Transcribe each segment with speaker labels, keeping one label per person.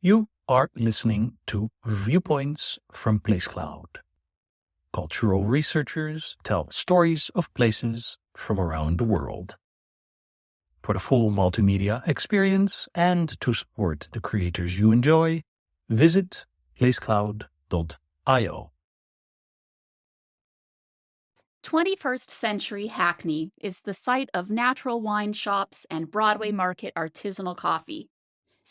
Speaker 1: You are listening to Viewpoints from Place Cloud. Cultural researchers tell stories of places from around the world. For the full multimedia experience and to support the creators you enjoy, visit placecloud.io.
Speaker 2: 21st century Hackney is the site of natural wine shops and Broadway market artisanal coffee.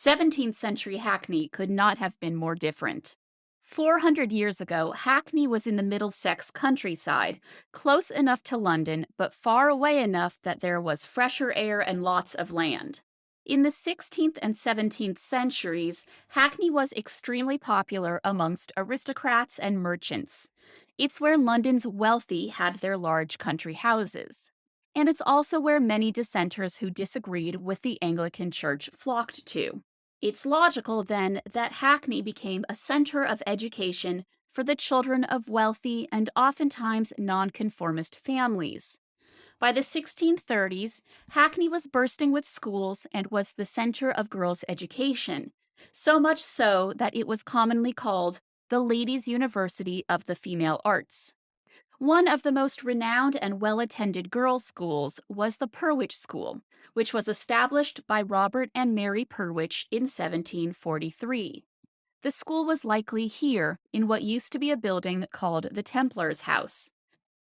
Speaker 2: 17th century Hackney could not have been more different. 400 years ago, Hackney was in the Middlesex countryside, close enough to London, but far away enough that there was fresher air and lots of land. In the 16th and 17th centuries, Hackney was extremely popular amongst aristocrats and merchants. It's where London's wealthy had their large country houses. And it's also where many dissenters who disagreed with the Anglican Church flocked to. It's logical, then, that Hackney became a center of education for the children of wealthy and oftentimes nonconformist families. By the 1630s, Hackney was bursting with schools and was the center of girls' education, so much so that it was commonly called the Ladies' University of the Female Arts. One of the most renowned and well-attended girls' schools was the Perwich School, which was established by Robert and Mary Perwich in 1743. The school was likely here in what used to be a building called the Templars' House.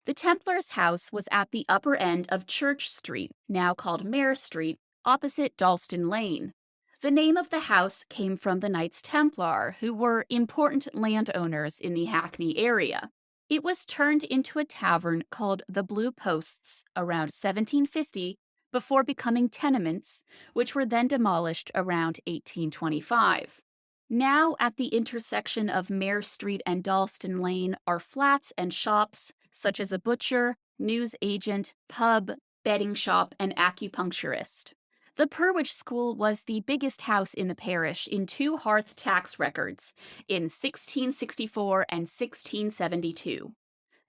Speaker 2: The Templars' House was at the upper end of Church Street, now called Mare Street, opposite Dalston Lane. The name of the house came from the Knights Templar, who were important landowners in the Hackney area. It was turned into a tavern called the Blue Posts around 1750 before becoming tenements, which were then demolished around 1825. Now, at the intersection of Mare Street and Dalston Lane are flats and shops such as a butcher, news agent, pub, betting shop, and acupuncturist. The Perwich School was the biggest house in the parish in two hearth tax records in 1664 and 1672.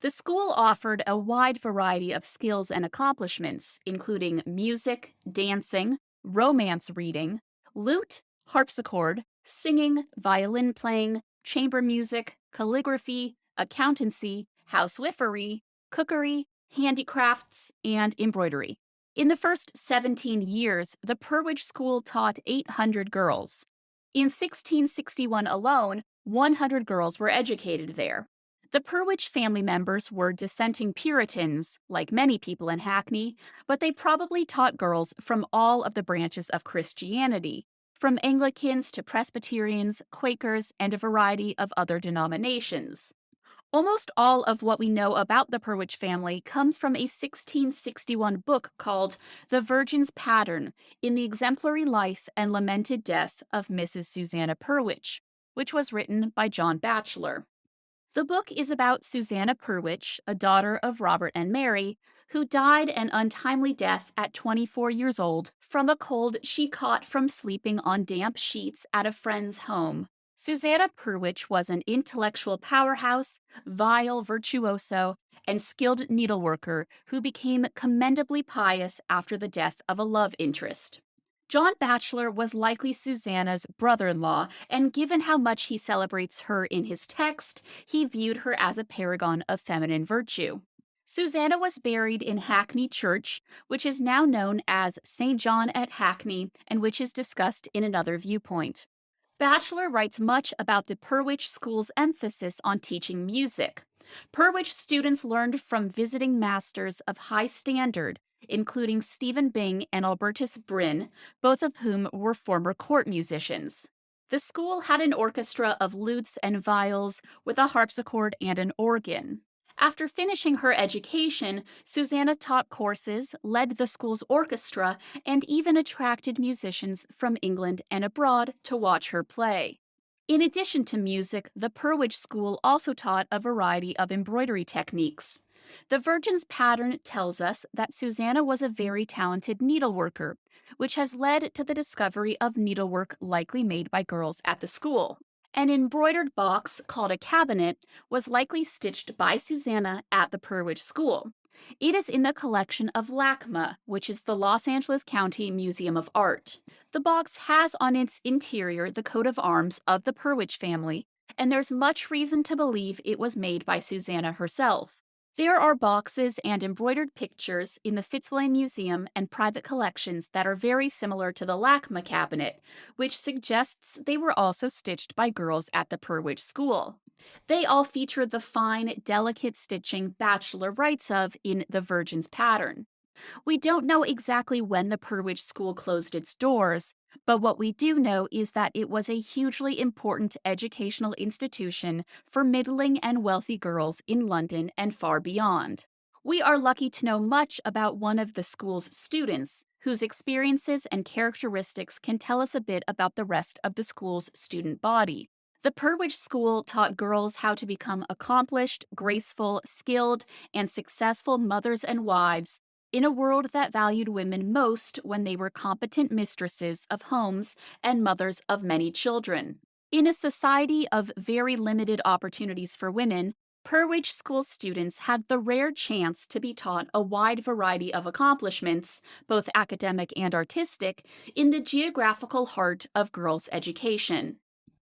Speaker 2: The school offered a wide variety of skills and accomplishments, including music, dancing, romance reading, lute, harpsichord, singing, violin playing, chamber music, calligraphy, accountancy, housewifery, cookery, handicrafts, and embroidery. In the first 17 years, the Perwich School taught 800 girls. In 1661 alone, 100 girls were educated there. The Perwich family members were dissenting Puritans, like many people in Hackney, but they probably taught girls from all of the branches of Christianity, from Anglicans to Presbyterians, Quakers, and a variety of other denominations. Almost all of what we know about the Perwich family comes from a 1661 book called The Virgin's Pattern in the Exemplary Life and Lamented Death of Mrs. Susanna Perwich, which was written by John Batchelor. The book is about Susanna Perwich, a daughter of Robert and Mary, who died an untimely death at 24 years old from a cold she caught from sleeping on damp sheets at a friend's home. Susanna Perwich was an intellectual powerhouse, vile virtuoso, and skilled needleworker who became commendably pious after the death of a love interest. John Batchelor was likely Susanna's brother-in-law, and given how much he celebrates her in his text, he viewed her as a paragon of feminine virtue. Susanna was buried in Hackney Church, which is now known as St. John at Hackney, and which is discussed in another viewpoint. Batchelor writes much about the Perwich School's emphasis on teaching music. Perwich students learned from visiting masters of high standard, including Stephen Byng and Albertus Bryn, both of whom were former court musicians. The school had an orchestra of lutes and viols with a harpsichord and an organ. After finishing her education, Susanna taught courses, led the school's orchestra, and even attracted musicians from England and abroad to watch her play. In addition to music, the Perwich School also taught a variety of embroidery techniques. The Virgin's Pattern tells us that Susanna was a very talented needleworker, which has led to the discovery of needlework likely made by girls at the school. An embroidered box called a cabinet was likely stitched by Susanna at the Perwich School. It is in the collection of LACMA, which is the Los Angeles County Museum of Art. The box has on its interior the coat of arms of the Perwich family, and there's much reason to believe it was made by Susanna herself. There are boxes and embroidered pictures in the Fitzwilliam Museum and private collections that are very similar to the LACMA cabinet, which suggests they were also stitched by girls at the Perwich School. They all feature the fine, delicate stitching Bachelor writes of in the Virgin's pattern. We don't know exactly when the Perwich School closed its doors, but what we do know is that it was a hugely important educational institution for middling and wealthy girls in London and far beyond. We are lucky to know much about one of the school's students, whose experiences and characteristics can tell us a bit about the rest of the school's student body. The Perwich School taught girls how to become accomplished, graceful, skilled, and successful mothers and wives in a world that valued women most when they were competent mistresses of homes and mothers of many children. In a society of very limited opportunities for women, Perwich School students had the rare chance to be taught a wide variety of accomplishments, both academic and artistic, in the geographical heart of girls' education.